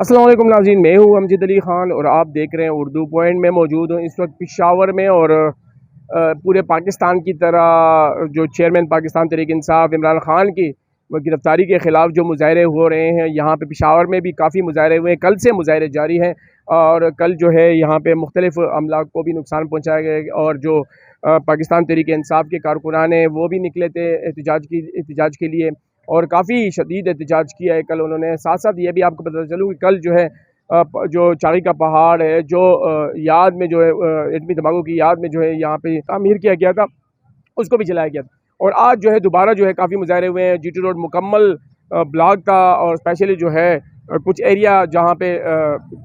अस्सलाम वालेकुम नाज़रीन, मैं हूँ अमजद अली ख़ान और आप देख रहे हैं उर्दू पॉइंट में मौजूद हूँ इस वक्त पिशावर में। और पूरे पाकिस्तान की तरह जो चेयरमैन पाकिस्तान तहरीक इंसाफ इमरान ख़ान की गिरफ़्तारी के ख़िलाफ़ जो मुज़ाहरे हो रहे हैं, यहाँ पे पिशावर में भी काफ़ी मुज़ाहरे हुए हैं। कल से मुज़ाहरे जारी हैं और कल जो है यहाँ पे मुख्तलिफ़ अमलाक को भी नुकसान पहुँचाया गया। और जो पाकिस्तान तहरीक इंसाफ के कारकुनान हैं वो भी निकले थे एहतजाज के लिए और काफ़ी शदीद एहतजाज किया है कल उन्होंने। साथ साथ ये भी आपको पता चलूँ कि कल जो है जो चारी का पहाड़ है, जो याद में जो है एटमी धमाकों की याद में जो है यहाँ पे तामीर किया गया था, उसको भी जलाया गया था। और आज जो है दोबारा जो है काफ़ी मुजाहरे हुए हैं। जीटी रोड मुकम्मल ब्लॉक था और स्पेशली जो है कुछ एरिया जहाँ पे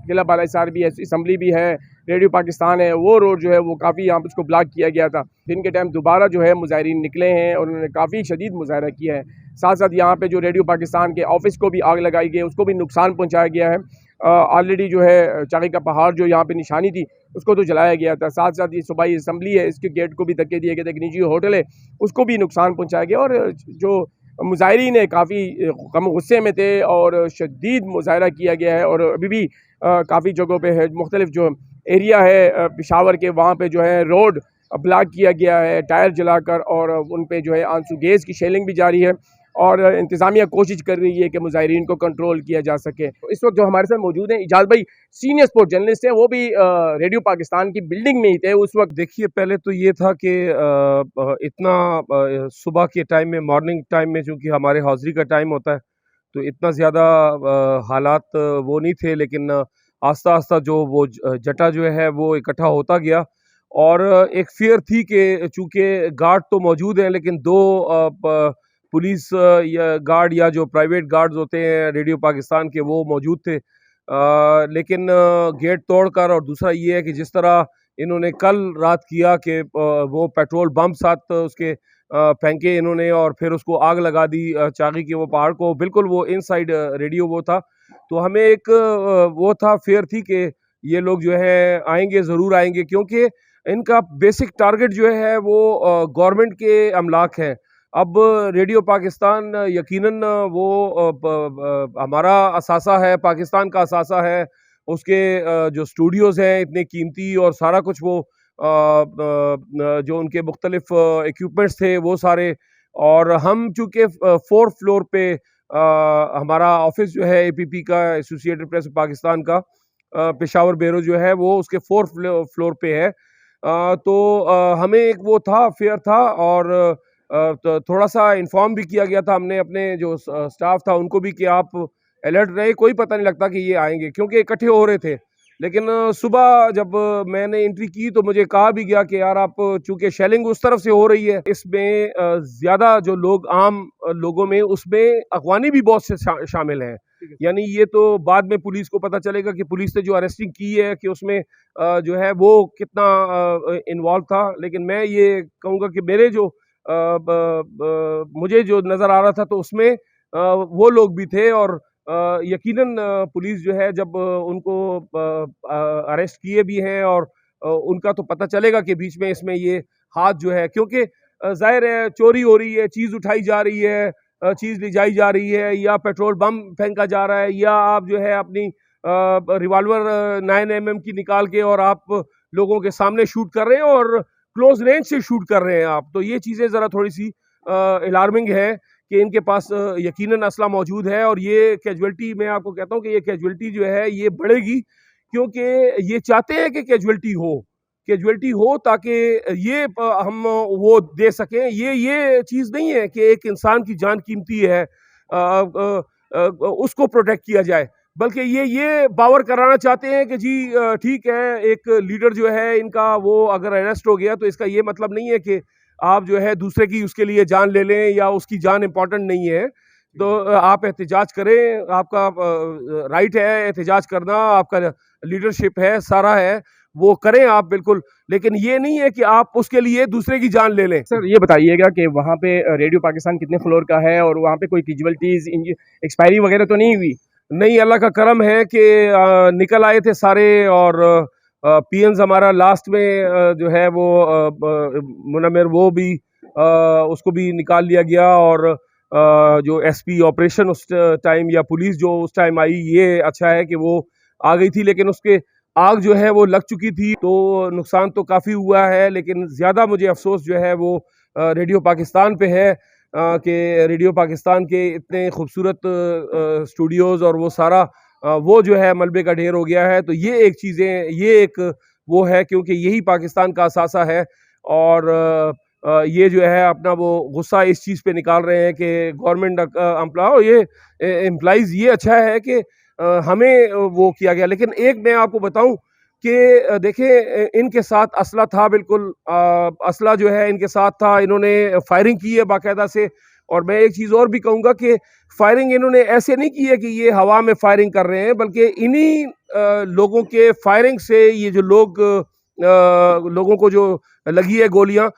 किला बाला हिसार भी है, असम्बली भी है, रेडियो पाकिस्तान है, वो रोड जो है वो काफ़ी यहाँ पर उसको ब्लॉक किया गया था। दिन के टाइम दोबारा जो है मुजाहरीन निकले हैं और उन्होंने काफ़ी शदीद मुजाहरा किया है। साथ साथ यहाँ पे जो रेडियो पाकिस्तान के ऑफिस को भी आग लगाई गई, उसको भी नुकसान पहुँचाया गया है। ऑलरेडी जो है चाकी का पहाड़ जो यहाँ पे निशानी थी उसको तो जलाया गया था। साथ साथ ये सूबाई असम्बली है, इसके गेट को भी धक्के दिए गए थे। एक निजी होटल है उसको भी नुकसान पहुँचाया गया। और जो मुजाहरीन है काफ़ी गम गुस्से में थे और शदीद मुजाहरा किया गया है। और अभी भी काफ़ी जगहों पे है, मुख्तलिफ जो एरिया है पिशावर के, वहाँ पे जो है रोड ब्लॉक किया गया है टायर जलाकर और उन पे जो है आंसू गैस की शेलिंग भी जारी है। और इंतज़ामिया कोशिश कर रही है कि मुजाहिरीन को कंट्रोल किया जा सके। तो इस वक्त जो हमारे साथ मौजूद हैं इजाज़ भाई, सीनियर स्पोर्ट्स जर्नलिस्ट हैं, वो भी रेडियो पाकिस्तान की बिल्डिंग में ही थे उस वक्त। देखिए, पहले तो ये था कि इतना सुबह के टाइम में, मॉर्निंग टाइम में, चूँकि हमारे हौज़री का टाइम होता है, तो इतना ज़्यादा हालात वो नहीं थे। लेकिन आस्ता आस्ता जो वो जटा जो है वो इकट्ठा होता गया और एक फ़ियर थी कि चूँकि गार्ड तो मौजूद हैं, लेकिन दो पुलिस या गार्ड या जो प्राइवेट गार्ड्स होते हैं रेडियो पाकिस्तान के, वो मौजूद थे। लेकिन गेट तोड़कर, और दूसरा ये है कि जिस तरह इन्होंने कल रात किया कि वो पेट्रोल बम साथ उसके फेंके इन्होंने और फिर उसको आग लगा दी चाकी के वो पहाड़ को, बिल्कुल वो इनसाइड रेडियो वो था। तो हमें एक वो था, फेयर थी कि ये लोग जो है आएंगे, ज़रूर आएंगे, क्योंकि इनका बेसिक टारगेट जो है वो गवर्नमेंट के अमलाक हैं। अब रेडियो पाकिस्तान यकीनन वो हमारा असासा है, पाकिस्तान का असासा है। उसके जो स्टूडियोज़ हैं इतने कीमती और सारा कुछ, वो जो उनके मुख्तलिफ इक्विपमेंट्स थे वो सारे। और हम चूँकि फोर्थ फ्लोर पे हमारा ऑफिस जो है एपीपी का, एसोसिएटेड प्रेस पाकिस्तान का, पेशावर ब्यूरो जो है वो उसके फोर्थ फ्लोर पे है। तो हमें एक वो था, फेयर था। और तो थोड़ा सा इन्फॉर्म भी किया गया था हमने अपने जो स्टाफ था उनको भी कि आप अलर्ट रहे, कोई पता नहीं लगता कि ये आएंगे, क्योंकि इकट्ठे हो रहे थे। लेकिन सुबह जब मैंने एंट्री की तो मुझे कहा भी गया कि यार, आप चूंकि शेलिंग उस तरफ से हो रही है, इसमें ज़्यादा जो लोग, आम लोगों में, उसमें अफगानी भी बहुत से शामिल हैं। यानी ये तो बाद में पुलिस को पता चलेगा कि पुलिस ने जो अरेस्टिंग की है कि उसमें जो है वो कितना इन्वॉल्व था। लेकिन मैं ये कहूँगा कि मेरे जो मुझे जो नज़र आ रहा था तो उसमें वो लोग भी थे। और यकीनन पुलिस जो है जब उनको अरेस्ट किए भी हैं, और उनका तो पता चलेगा कि बीच में इसमें ये हाथ जो है, क्योंकि जाहिर है चोरी हो रही है, चीज़ उठाई जा रही है, चीज़ ले जाई जा रही है, या पेट्रोल बम फेंका जा रहा है, या आप जो है अपनी रिवॉल्वर 9mm की निकाल के और आप लोगों के सामने शूट कर रहे हैं और क्लोज रेंज से शूट कर रहे हैं आप। तो ये चीज़ें ज़रा थोड़ी सी अलार्मिंग है कि इनके पास यकीनन असला मौजूद है। और ये कैजुअल्टी, मैं आपको कहता हूँ कि ये कैजुअल्टी जो है ये बढ़ेगी, क्योंकि ये चाहते हैं कि कैजुअल्टी हो ताकि ये हम वो दे सकें। ये चीज़ नहीं है कि एक इंसान की जान कीमती है, उसको प्रोटेक्ट किया जाए, बल्कि ये बावर कराना चाहते हैं कि जी ठीक है, एक लीडर जो है इनका, वो अगर अरेस्ट हो गया तो इसका ये मतलब नहीं है कि आप जो है दूसरे की उसके लिए जान ले लें या उसकी जान इंपॉर्टेंट नहीं है। तो आप एहतजाज करें, आपका राइट है एहतजाज करना, आपका लीडरशिप है, सारा है, वो करें आप बिल्कुल। लेकिन ये नहीं है कि आप उसके लिए दूसरे की जान ले लें। सर ये बताइएगा कि वहाँ पे रेडियो पाकिस्तान कितने फ्लोर का है और वहाँ पे कोई कैजुअल्टीज एक्सपायरी वगैरह तो नहीं हुई? नहीं, अल्लाह का करम है कि निकल आए थे सारे। और पीएंस हमारा लास्ट में जो है वो मुनम्मिर, वो भी उसको भी निकाल लिया गया। और जो एसपी ऑपरेशन उस टाइम या पुलिस जो उस टाइम आई, ये अच्छा है कि वो आ गई थी, लेकिन उसके आग जो है वो लग चुकी थी, तो नुकसान तो काफ़ी हुआ है। लेकिन ज़्यादा मुझे अफसोस जो है वो रेडियो पाकिस्तान पे है कि रेडियो पाकिस्तान के इतने खूबसूरत स्टूडियोज़ और वो सारा वो जो है मलबे का ढेर हो गया है। तो ये एक चीज़ें, ये एक वो है, क्योंकि यही पाकिस्तान का असासा है। और ये जो है अपना वो गुस्सा इस चीज़ पे निकाल रहे हैं कि गवर्नमेंट एम्प्लॉय, ये एम्प्लॉइज़, ये अच्छा है कि हमें वो किया गया। लेकिन एक मैं आपको बताऊं कि देखिए, इनके साथ असला था, बिल्कुल असला जो है इनके साथ था, इन्होंने फायरिंग की है बाकायदा से। और मैं एक चीज़ और भी कहूँगा कि फायरिंग इन्होंने ऐसे नहीं की है कि ये हवा में फायरिंग कर रहे हैं, बल्कि इन्हीं लोगों के फायरिंग से ये जो लोग लोगों को जो लगी है गोलियां,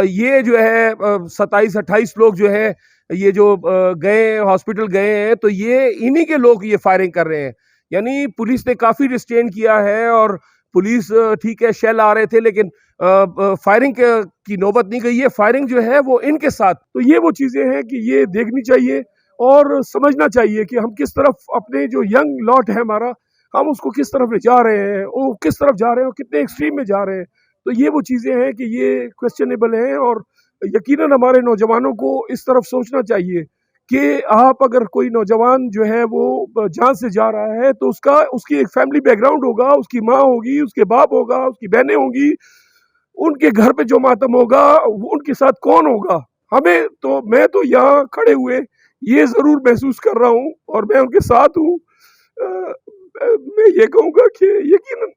ये जो है 27-28 लोग जो है ये जो गए हॉस्पिटल गए हैं, तो ये इन्हीं के लोग ये फायरिंग कर रहे हैं। यानी पुलिस ने काफ़ी रिस्ट्रेन किया है, और पुलिस ठीक है, शेल आ रहे थे, लेकिन फायरिंग की नौबत नहीं गई है। फायरिंग जो है वो इनके साथ। तो ये वो चीज़ें हैं कि ये देखनी चाहिए और समझना चाहिए कि हम किस तरफ अपने जो यंग लॉट है हमारा, हम उसको किस तरफ ले जा रहे हैं, वो किस तरफ जा रहे हैं और कितने एक्सट्रीम में जा रहे हैं। तो ये वो चीज़ें हैं कि ये क्वेश्चनेबल हैं, और यकीनन हमारे नौजवानों को इस तरफ सोचना चाहिए कि आप अगर कोई नौजवान जो है वो जान से जा रहा है, तो उसकी एक फैमिली बैकग्राउंड होगा, उसकी माँ होगी, उसके बाप होगा, उसकी बहनें होंगी, उनके घर पे जो मातम होगा उनके साथ कौन होगा। हमें तो, मैं तो यहाँ खड़े हुए ये ज़रूर महसूस कर रहा हूँ, और मैं उनके साथ हूँ। मैं ये कहूँगा कि यकीनन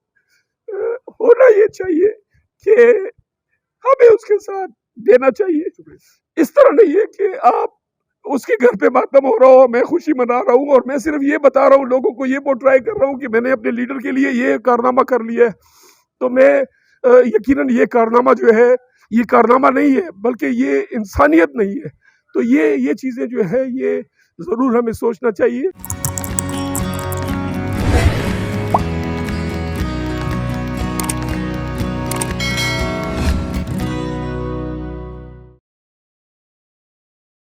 होना ये चाहिए कि हमें उसके साथ देना चाहिए। इस तरह नहीं है कि आप उसके घर पे मातम हो रहा हो, मैं खुशी मना रहा हूँ और मैं सिर्फ ये बता रहा हूँ, लोगों को ये पोर्ट्राई कर रहा हूँ कि मैंने अपने लीडर के लिए ये कारनामा कर लिया है। तो मैं यकीनन ये कारनामा जो है, ये कारनामा नहीं है, बल्कि ये इंसानियत नहीं है। तो ये चीज़ें जो है ये ज़रूर हमें सोचना चाहिए।